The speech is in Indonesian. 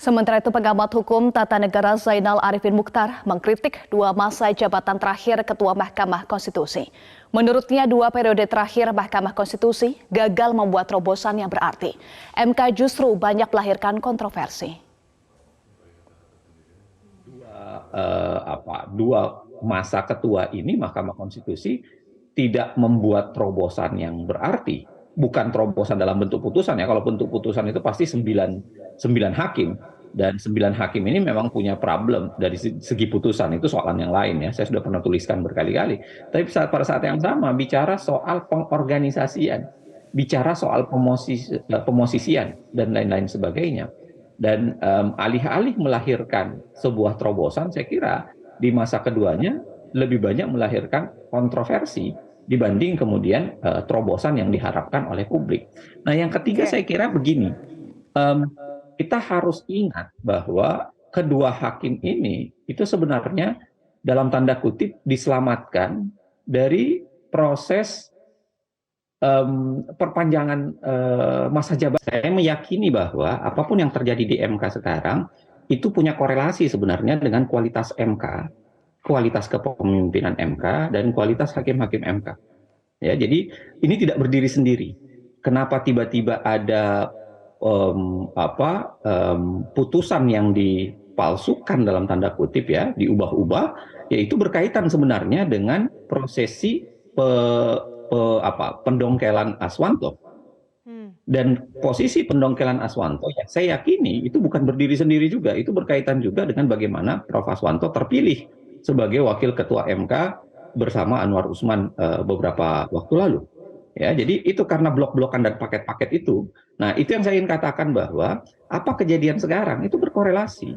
Sementara itu pengamat hukum tata negara Zainal Arifin Mukhtar mengkritik dua masa jabatan terakhir Ketua Mahkamah Konstitusi. Menurutnya dua periode terakhir Mahkamah Konstitusi gagal membuat terobosan yang berarti. MK justru banyak melahirkan kontroversi. Dua masa ketua ini Mahkamah Konstitusi tidak membuat terobosan yang berarti. Bukan terobosan dalam bentuk putusan ya. Kalau bentuk putusan itu pasti 9 hakim. Dan 9 hakim ini memang punya problem dari segi putusan. Itu soalan yang lain ya. Saya sudah pernah tuliskan berkali-kali. Tapi pada saat yang sama bicara soal pengorganisasian. Bicara soal pemosisian dan lain-lain sebagainya. Dan alih-alih melahirkan sebuah terobosan, saya kira di masa keduanya lebih banyak melahirkan kontroversi dibanding kemudian terobosan yang diharapkan oleh publik. Nah, yang ketiga saya kira begini, kita harus ingat bahwa kedua hakim ini itu sebenarnya dalam tanda kutip diselamatkan dari proses perpanjangan masa jabatan. Saya meyakini bahwa apapun yang terjadi di MK sekarang itu punya korelasi sebenarnya dengan kualitas MK, kualitas kepemimpinan MK, dan kualitas hakim-hakim MK. Ya, jadi ini tidak berdiri sendiri. Kenapa tiba-tiba ada putusan yang dipalsukan dalam tanda kutip ya, diubah-ubah, yaitu berkaitan sebenarnya dengan prosesi pendongkelan Aswanto. Dan posisi pendongkelan Aswanto ya saya yakini itu bukan berdiri sendiri juga, itu berkaitan juga dengan bagaimana Prof. Aswanto terpilih sebagai wakil ketua MK bersama Anwar Usman beberapa waktu lalu. Ya, jadi itu karena blok-blokan dan paket-paket itu. Nah, itu yang saya ingin katakan bahwa apa kejadian sekarang itu berkorelasi.